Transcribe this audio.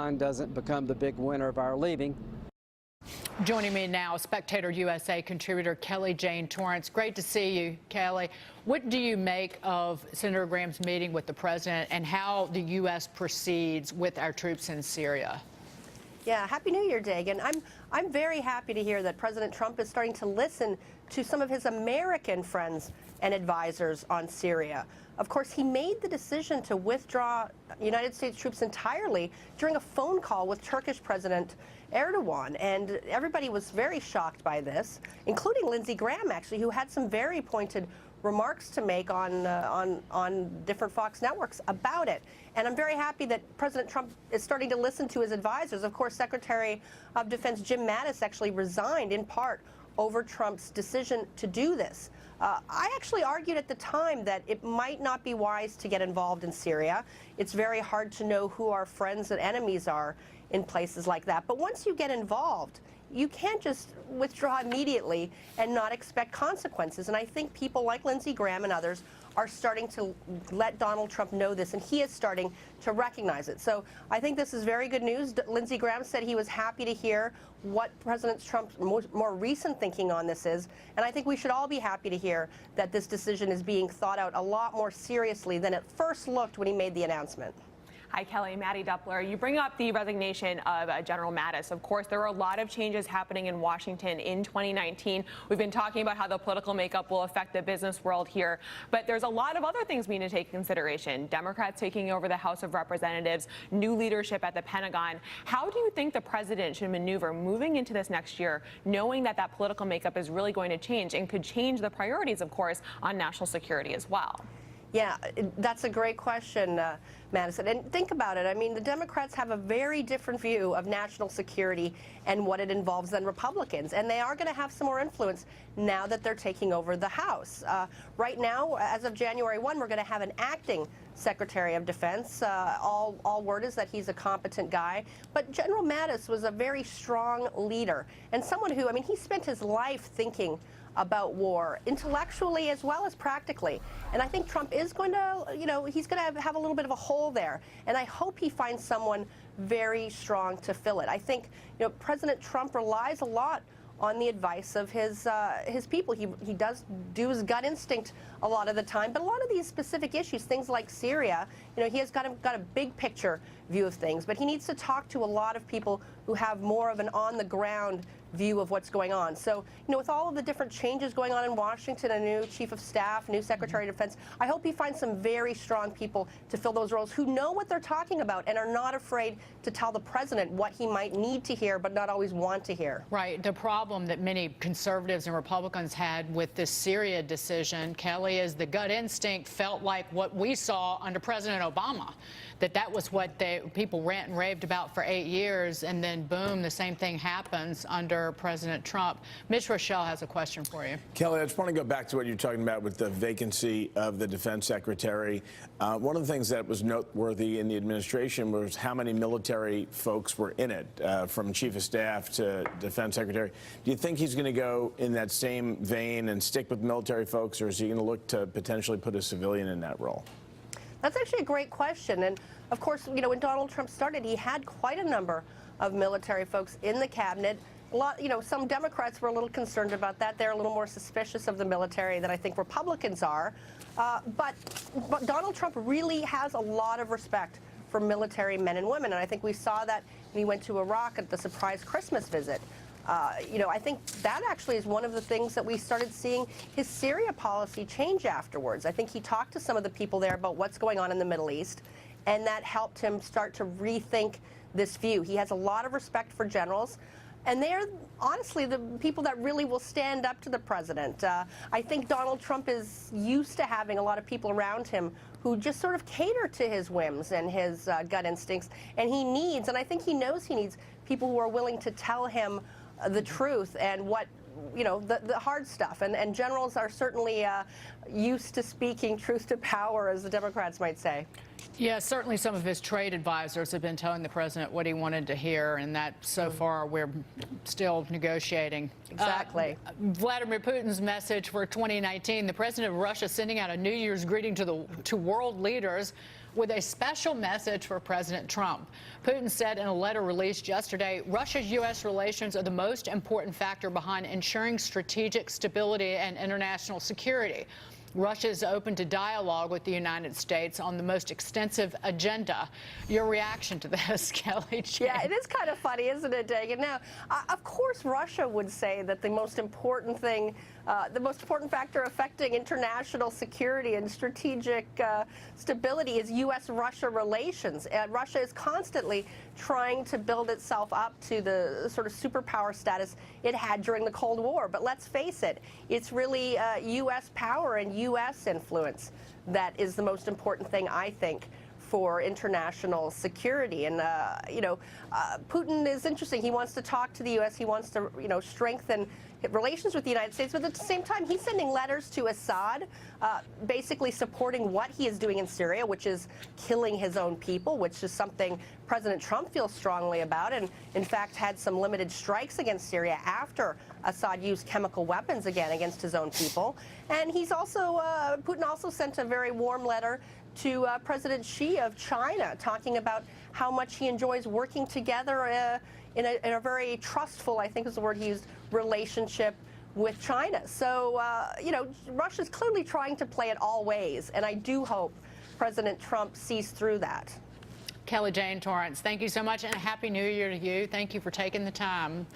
Pentagon doesn't become the big winner of our leaving. Joining me now, Spectator USA contributor Kelly Jane Torrance. Great to see you, Kelly. What do you make of Senator Graham's meeting with the president and how the U.S. proceeds with our troops in Syria? Yeah, Happy New Year, Dagan. I'm very happy to hear that President Trump is starting to listen to some of his American friends and advisors on Syria. Of course, he made the decision to withdraw United States troops entirely during a phone call with Turkish President Erdogan, and everybody was very shocked by this, including Lindsey Graham, actually, who had some very pointed remarks to make on different Fox networks about it. And I'm very happy that President Trump is starting to listen to his advisors. Of course, Secretary of Defense Jim Mattis actually resigned in part over Trump's decision to do this. I actually argued at the time that it might not be wise to get involved in Syria. It's very hard to know who our friends and enemies are in places like that. But once you get involved, you can't just withdraw immediately and not expect consequences. And I think people like Lindsey Graham and others are starting to let Donald Trump know this, and he is starting to recognize it. So I think this is very good news. Lindsey Graham said he was happy to hear what President Trump's more recent thinking on this is, and I think we should all be happy to hear that this decision is being thought out a lot more seriously than it first looked when he made the announcement. Hi, Kelly. Mattie Duppler. You bring up the resignation of General Mattis. Of course, there are a lot of changes happening in Washington in 2019. We've been talking about how the political makeup will affect the business world here, but there's a lot of other things we need to take into consideration. Democrats taking over the House of Representatives, new leadership at the Pentagon. How do you think the president should maneuver moving into this next year, knowing that that political makeup is really going to change and could change the priorities, of course, on national security as well? Yeah, that's a great question, Madison. And think about it. I mean, the Democrats have a very different view of national security and what it involves than Republicans. And they are going to have some more influence now that they're taking over the House. Right now, as of January 1, we're going to have an acting Secretary of Defense. All word is that he's a competent guy. But General Mattis was a very strong leader and someone who, I mean, he spent his life thinking about war, intellectually as well as practically. And I think Trump is going to, he's going to have a little bit of a hole there. And I hope he finds someone very strong to fill it. I think, President Trump relies a lot on the advice of his people. He does do his gut instinct a lot of the time, but a lot of these specific issues, things like Syria, he has got a big picture view of things, but he needs to talk to a lot of people who have more of an on-the-ground view of what's going on. So, with all of the different changes going on in Washington, a new chief of staff, new secretary of defense, I hope he finds some very strong people to fill those roles who know what they're talking about and are not afraid to tell the president what he might need to hear but not always want to hear. Right. The problem that many conservatives and Republicans had with this Syria decision, Kelly, is the gut instinct felt like what we saw under President Obama, that was what people rant and raved about for 8 years, and then boom, the same thing happens under President Trump. Mitch Rochelle has a question for you. Kelly, I just want to go back to what you're talking about with the vacancy of the defense secretary. One of the things that was noteworthy in the administration was how many military folks were in it, from chief of staff to defense secretary. Do you think he's going to go in that same vein and stick with military folks, or is he going to look to potentially put a civilian in that role? That's actually a great question. And of course, when Donald Trump started, he had quite a number of military folks in the cabinet. A lot, some Democrats were a little concerned about that. They're a little more suspicious of the military than I think Republicans are. But Donald Trump really has a lot of respect for military men and women. And I think we saw that when he went to Iraq at the surprise Christmas visit. I think that actually is one of the things that we started seeing his Syria policy change afterwards. I think he talked to some of the people there about what's going on in the Middle East, and that helped him start to rethink this view. He has a lot of respect for generals, and they're honestly the people that really will stand up to the president. I think Donald Trump is used to having a lot of people around him who just sort of cater to his whims and his gut instincts, and I think he knows he needs people who are willing to tell him the truth and what, the hard stuff. And generals are certainly used to speaking truth to power, as the Democrats might say. Yeah, certainly some of his trade advisors have been telling the president what he wanted to hear, and that so far we're still negotiating. Exactly. Vladimir Putin's message for 2019, the president of Russia sending out a New Year's greeting to world leaders. with a special message for President Trump. Putin said in a letter released yesterday, Russia-U.S. relations are the most important factor behind ensuring strategic stability and international security. Russia is open to dialogue with the United States on the most extensive agenda. Your reaction to this, Kelly Jane? Yeah, it is kind of funny, isn't it, Dagan? Now, of course, Russia would say that the most important thing, the most important factor affecting international security and strategic stability is U.S.-Russia relations. Russia is constantly trying to build itself up to the sort of superpower status it had during the Cold War. But let's face it, it's really U.S. power and U.S. influence that is the most important thing, I think, for international security. And, Putin is interesting. He wants to talk to the U.S. He wants to, strengthen relations with the United States. But at the same time, he's sending letters to Assad, basically supporting what he is doing in Syria, which is killing his own people, which is something President Trump feels strongly about, and in fact had some limited strikes against Syria after Assad used chemical weapons again against his own people. And he's also, Putin also sent a very warm letter to President Xi of China, talking about how much he enjoys working together in a very trustful, I think is the word he used, relationship with China. So, Russia's clearly trying to play it all ways, and I do hope President Trump sees through that. Kelly Jane Torrance, thank you so much, and a Happy New Year to you. Thank you for taking the time.